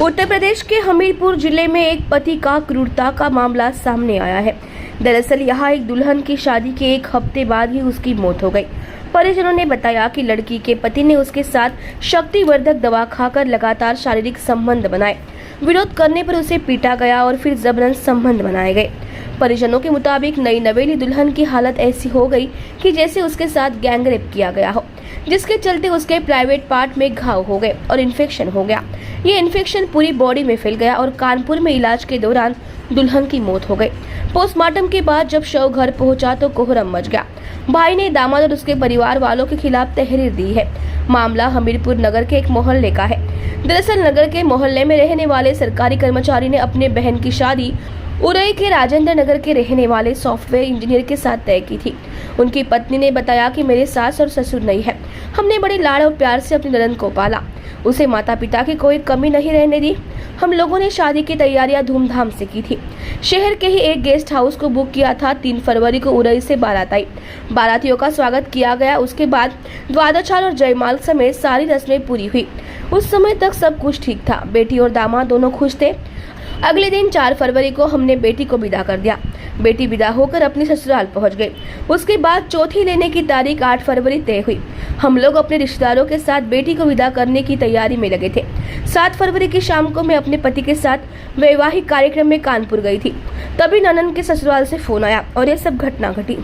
उत्तर प्रदेश के हमीरपुर जिले में एक पति का क्रूरता का मामला सामने आया है। दरअसल यहाँ एक दुल्हन की शादी के एक हफ्ते बाद ही उसकी मौत हो गई। परिजनों ने बताया कि लड़की के पति ने उसके साथ शक्तिवर्धक दवा खाकर लगातार शारीरिक संबंध बनाए। विरोध करने पर उसे पीटा गया और फिर जबरन संबंध बनाए गए। परिजनों के मुताबिक नई नवेली दुल्हन की हालत ऐसी हो गई कि जैसे उसके साथ गैंगरेप किया गया हो, जिसके चलते उसके प्राइवेट पार्ट में घाव हो गए और इन्फेक्शन हो गया। ये इन्फेक्शन पूरी बॉडी में फैल गया और कानपुर में इलाज के दौरान दुल्हन की मौत हो गई। पोस्टमार्टम के बाद जब शव घर पहुंचा तो कोहराम मच गया। भाई ने दामाद और उसके परिवार वालों के खिलाफ तहरीर दी है। मामला हमीरपुर नगर के एक मोहल्ले का है। दरअसल नगर के मोहल्ले में रहने वाले सरकारी कर्मचारी ने अपने बहन की शादी उरई के राजेंद्र नगर के रहने वाले सॉफ्टवेयर इंजीनियर के साथ तय की थी। उनकी पत्नी ने बताया कि मेरे सास और ससुर नहीं है, हमने बड़े लाड़ और प्यार से अपनी ननद को पाला, उसे माता पिता की कोई कमी नहीं रहने दी। हम लोगों ने शादी की तैयारियां धूमधाम से की थी। शहर के ही एक गेस्ट हाउस को बुक किया था। 3 फरवरी को उरई से बारात आई। बारातियों का स्वागत किया गया। उसके बाद द्वादशाल और जयमाल समेत सारी रस्में पूरी हुई। उस समय तक सब कुछ ठीक था। बेटी और दामाद दोनों खुश थे। अगले दिन 4 फरवरी को हमने बेटी को विदा कर दिया। बेटी विदा होकर अपनी ससुराल पहुंच गई। उसके बाद चौथी लेने की तारीख 8 फरवरी तय हुई। हम लोग अपने रिश्तेदारों के साथ बेटी को विदा करने की तैयारी में लगे थे। 7 फरवरी की शाम को मैं अपने पति के साथ वैवाहिक कार्यक्रम में कानपुर गई थी। तभी ननद के ससुराल से फोन आया और ये सब घटना घटी।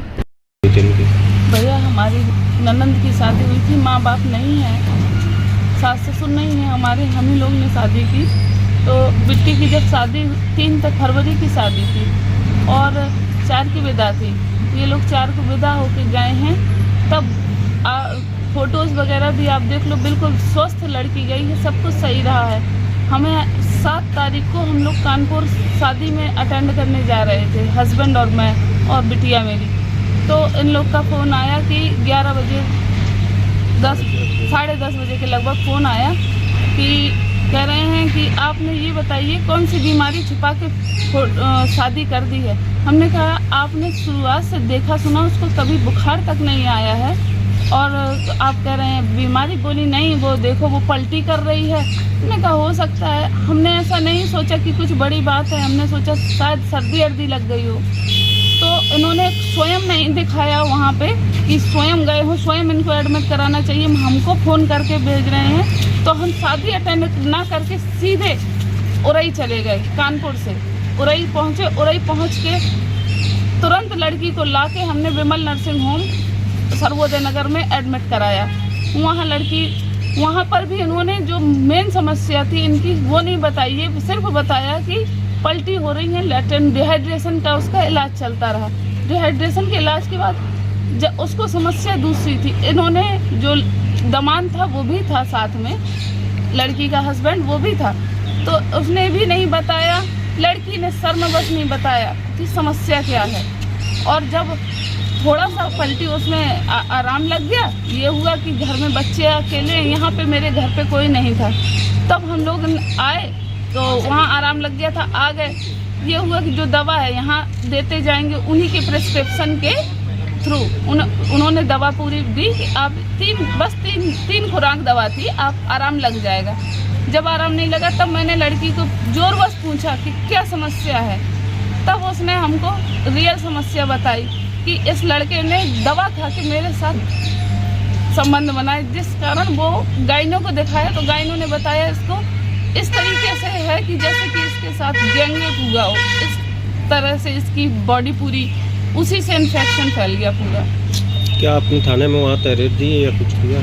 भैया, हमारी ननद की शादी हुई थी। माँ बाप नहीं है, सास ससुर नहीं है हमारे, हम ही लोग ने शादी की। तो बिट्टी की जब शादी 3 फरवरी की शादी थी और 4 की विदा थी। ये लोग 4 को विदा होके गए हैं। तब फोटोज़ वगैरह भी आप देख लो, बिल्कुल स्वस्थ लड़की गई है, सब कुछ सही रहा है। हमें 7 तारीख को हम लोग कानपुर शादी में अटेंड करने जा रहे थे, हस्बैंड और मैं और बिटिया मेरी। तो इन लोग का फ़ोन आया कि 11 बजे 10 साढ़े 10 बजे के लगभग फ़ोन आया कि कह रहे हैं कि आपने ये बताइए कौन सी बीमारी छुपा के शादी कर दी है। हमने कहा आपने शुरुआत से देखा सुना उसको कभी बुखार तक नहीं आया है और आप कह रहे हैं बीमारी। बोली नहीं, वो देखो वो पलटी कर रही है। हमने कहा हो सकता है। हमने ऐसा नहीं सोचा कि कुछ बड़ी बात है, हमने सोचा शायद सर्दी अर्दी लग गई हो। तो इन्होंने स्वयं नहीं दिखाया वहाँ पे कि स्वयं गए हो, स्वयं इनको एडमिट कराना चाहिए। हमको फ़ोन करके भेज रहे हैं। तो हम शादी अटेंड ना करके सीधे उरई चले गए। कानपुर से उरई पहुँचे। उरई पहुँच के तुरंत लड़की को लाके हमने विमल नर्सिंग होम सर्वोदय नगर में एडमिट कराया। वहाँ पर भी इन्होंने जो मेन समस्या थी इनकी वो नहीं बताई है, सिर्फ बताया कि पलटी हो रही है, लैटेंट डिहाइड्रेशन का उसका इलाज चलता रहा। डिहाइड्रेशन के इलाज के बाद उसको समस्या दूसरी थी। इन्होंने जो दामाद था वो भी था साथ में, लड़की का हस्बैंड वो भी था, तो उसने भी नहीं बताया। लड़की ने शर्मवश नहीं बताया कि समस्या क्या है। और जब थोड़ा सा पलटी उसमें आराम लग गया, ये हुआ कि घर में बच्चे अकेले, यहाँ पे मेरे घर पे कोई नहीं था। तब हम लोग आए तो वहाँ आराम लग गया था, आ गए। ये हुआ कि जो दवा है यहाँ देते जाएंगे, उन्हीं के प्रिस्क्रिप्शन के थ्रू उन्होंने दवा पूरी दी कि आप तीन खुराक दवा थी, आप आराम लग जाएगा। जब आराम नहीं लगा तब मैंने लड़की को जोरवश पूछा कि क्या समस्या है। तब उसने हमको रियल समस्या बताई कि इस लड़के ने दवा खा के मेरे साथ संबंध बनाए, जिस कारण वो गाइनों को दिखाया तो गाइनों ने बताया इसको इस तरीके से है कि जैसे कि इसके साथ गैंगरेप हुआ हो। इस तरह से इसकी बॉडी पूरी उसी से इन्फेक्शन फैल गया पूरा। क्या आपने थाने में वहाँ तहरीर दी या कुछ किया?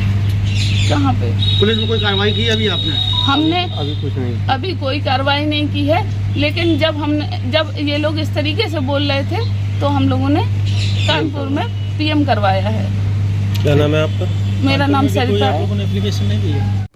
कहाँ पे? पुलिस में कोई कार्रवाई की अभी आपने? हमने अभी कुछ नहीं, अभी कोई कार्रवाई नहीं की है। लेकिन जब ये लोग इस तरीके से बोल रहे थे तो हम लोगों ने कानपुर में PM करवाया है। क्या नाम है आपका? मेरा नाम सरिता है। एप्लीकेशन नहीं दी है?